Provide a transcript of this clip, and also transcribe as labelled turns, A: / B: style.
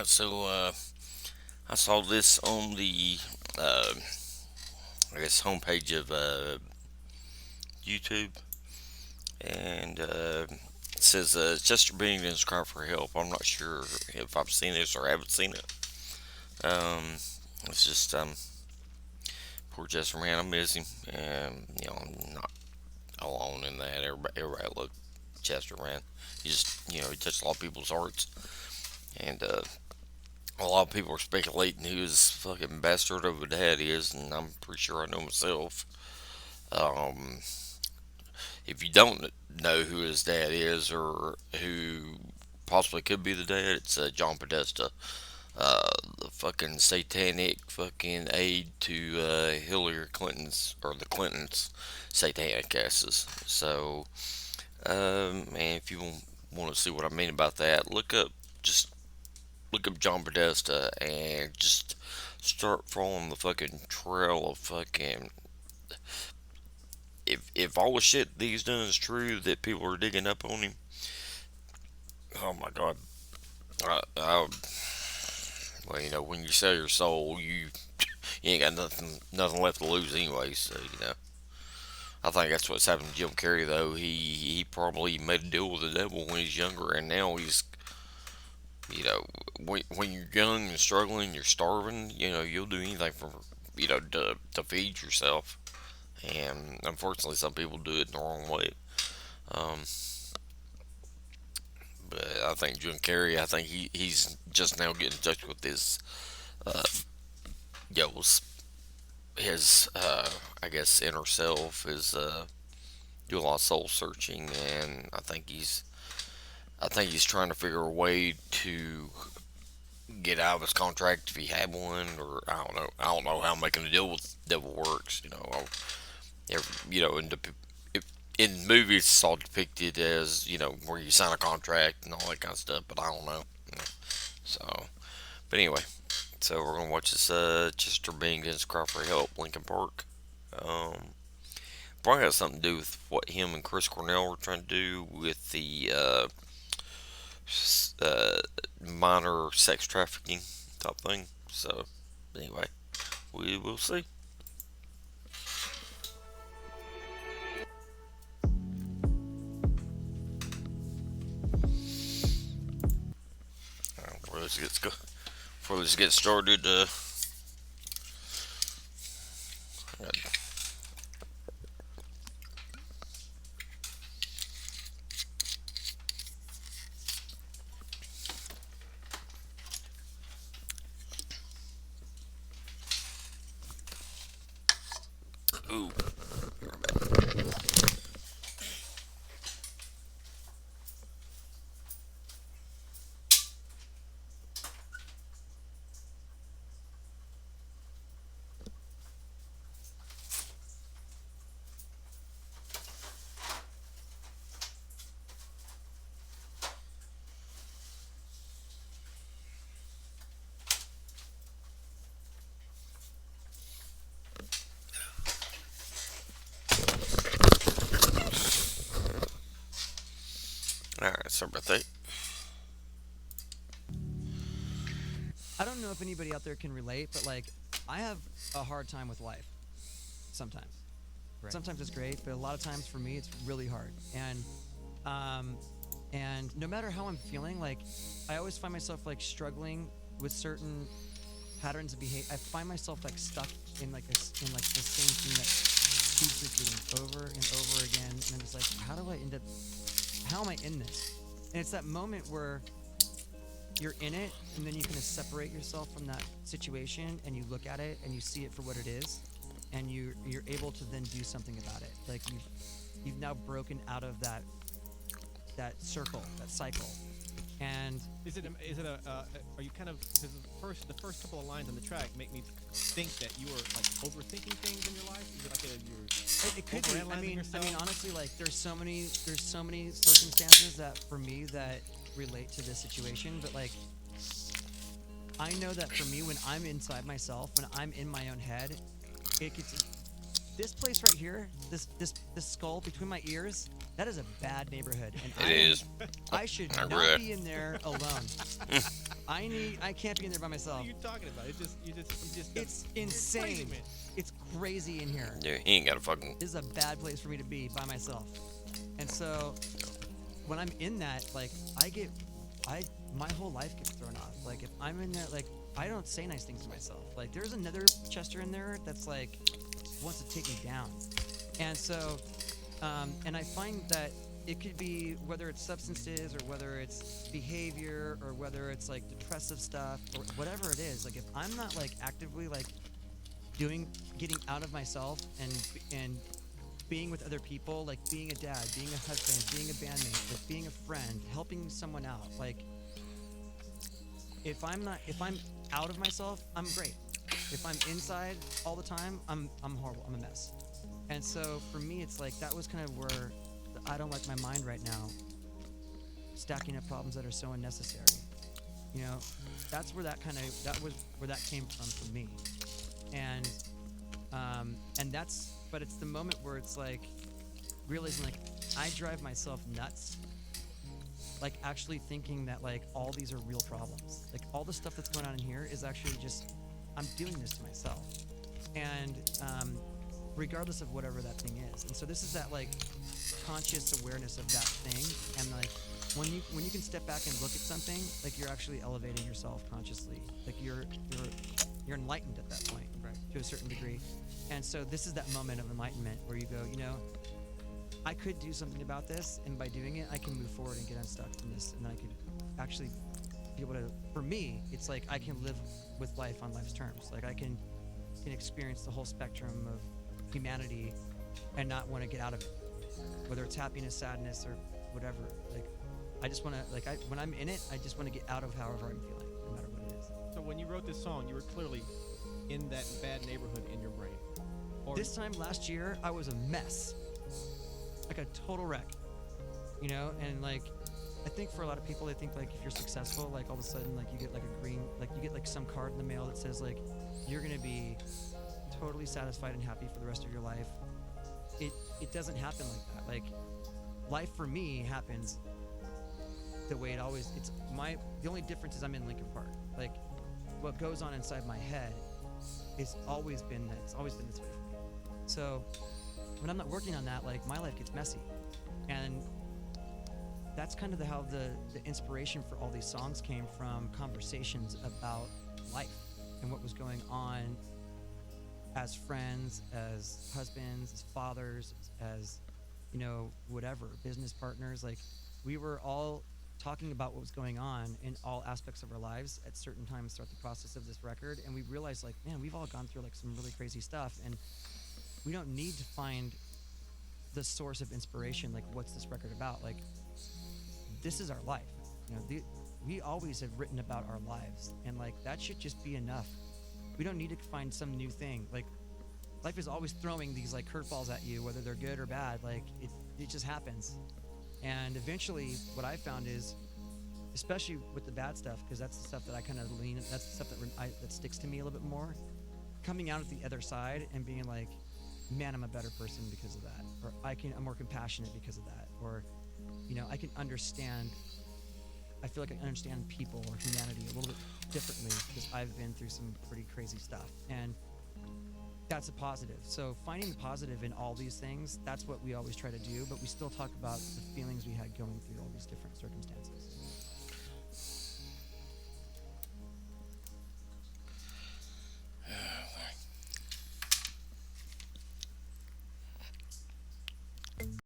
A: I saw this on the uh, I guess homepage of YouTube, and it says Chester Bennington's crying for help. I'm not sure if I've seen this or haven't seen it. Um, it's just poor Chester, man. I miss him, and I'm not alone in that. Everybody loved Chester, man. He touched a lot of people's hearts, and a lot of people are speculating who his fucking bastard of a dad is, and I'm pretty sure I know myself. Um, if you don't know who his dad is or who possibly could be the dad, it's John Podesta, the fucking satanic fucking aide to Hillary Clinton's or the Clintons' satanic asses. So, man, if you want to see what I mean about that, just look up John Podesta and just start following the fucking trail of fucking. If all the shit he's done is true that people are digging up on him, oh my god. Well, when you sell your soul, you ain't got nothing left to lose anyway. So I think that's what's happened to Jim Carrey though. He probably made a deal with the devil when he's younger, and now he's when you're young and struggling, you're starving. You'll do anything for to feed yourself. And unfortunately, some people do it the wrong way. Um, but I think Jim Carrey, I think he's just now getting in touch with uh, yo, his I guess inner self is doing a lot of soul searching, and I think he's trying to figure a way to get out of his contract if he had one, or I don't know. I don't know how making a deal with the devil works. In in movies it's all depicted as where you sign a contract and all that kind of stuff, but I don't know. So, but anyway, so we're gonna watch this Chester Bennington's Cry for Help, Lincoln Park. Um, Probably has something to do with what him and Chris Cornell were trying to do with the uh, minor sex trafficking type thing. So, anyway, we will see. Before this gets started, ooh, all right, sorry about that.
B: I don't know if anybody out there can relate, but like I have a hard time with life sometimes.
C: Right.
B: Sometimes it's great, but a lot of times for me it's really hard. Um and no matter how I'm feeling, like I always find myself like struggling with certain patterns of behavior. I find myself like stuck in like in like the same thing that keeps repeating over and over again, and I'm just like, how am I in this? And it's that moment where you're in it and then you kind of separate yourself from that situation and you look at it and you see it for what it is, and you're able to then do something about it. Like you've now broken out of that circle, that cycle. And
C: Is it are you kind of, because the first couple of lines on the track make me think that you are like overthinking things in your life? Is it like
B: it could be.
C: overanalyzing yourself?
B: Honestly, like there's so many circumstances that for me that relate to this situation. But like, I know that for me, when I'm inside myself, when I'm in my own head, it gets this place right here, this skull between my ears. That is a bad neighborhood, and
A: It is.
B: I should
A: I
B: not
A: agree.
B: be in there alone. I can't be in there by
C: What are
B: myself.
C: you talking about? You just
B: It's
C: crazy
B: insane.
C: man.
B: It's crazy in here.
A: Yeah, he ain't got a fucking.
B: This is a bad place for me to be by myself. And so when I'm in that, like I my whole life gets thrown off. Like if I'm in there, like I don't say nice things to myself. Like there's another Chester in there that's like wants to take me down. And so and I find that it could be whether it's substances or whether it's behavior or whether it's like depressive stuff or whatever it is. Like if I'm not like actively like doing getting out of myself and being with other people, like being a dad, being a husband, being a bandmate, like being a friend, helping someone out. Like if I'm out of myself, I'm great. If I'm inside all the time, I'm horrible. I'm a mess. And so for me, it's like that was kind of where I don't like my mind right now, stacking up problems that are so unnecessary. You know, that's where that was where that came from for me. And and that's but it's the moment where it's like realizing like I drive myself nuts, like actually thinking that like all these are real problems, like all the stuff that's going on in here is actually just I'm doing this to myself. And regardless of whatever that thing is. And so this is that like conscious awareness of that thing. And like when you can step back and look at something, like you're actually elevating yourself consciously, like you're enlightened at that point,
C: Right.
B: to a certain degree. And so this is that moment of enlightenment where you go, you know, I could do something about this, and by doing it I can move forward and get unstuck from this, and then I could actually be able to, for me it's like I can live with life on life's terms. Like I can experience the whole spectrum of humanity and not want to get out of it, whether it's happiness, sadness, or whatever. Like I just want to, like when I'm in it, I just want to get out of however I'm feeling, no matter what it is.
C: So when you wrote this song, you were clearly in that bad neighborhood in your brain. Or
B: This time last year I was a mess, like a total wreck, you know. And like I think for a lot of people, they think like if you're successful, like all of a sudden like you get like a green, like you get like some card in the mail that says like you're gonna be totally satisfied and happy for the rest of your life. It doesn't happen like that. Like life for me happens the way it always, the only difference is I'm in Lincoln Park. Like what goes on inside my head it's always been this way for me. So when I'm not working on that, like my life gets messy. And that's kind of how the inspiration for all these songs came from, conversations about life and what was going on as friends, as husbands, as fathers, as you know, whatever, business partners. Like we were all talking about what was going on in all aspects of our lives at certain times throughout the process of this record, and we realized like, man, we've all gone through like some really crazy stuff, and we don't need to find the source of inspiration, like what's this record about. Like this is our life, you know. We always have written about our lives, and like that should just be enough. We don't need to find some new thing. Like life is always throwing these like curveballs at you, whether they're good or bad. Like it just happens. And eventually what I found is, especially with the bad stuff, because that's the stuff that I kind of lean, that's the stuff that sticks to me a little bit more, coming out at the other side and being like, man, I'm a better person because of that, or I'm more compassionate because of that, or you know, I can understand, I feel like I understand people or humanity a little bit differently because I've been through some pretty crazy stuff. And that's a positive. So finding the positive in all these things, that's what we always try to do, but we still talk about the feelings we had going through all these different circumstances.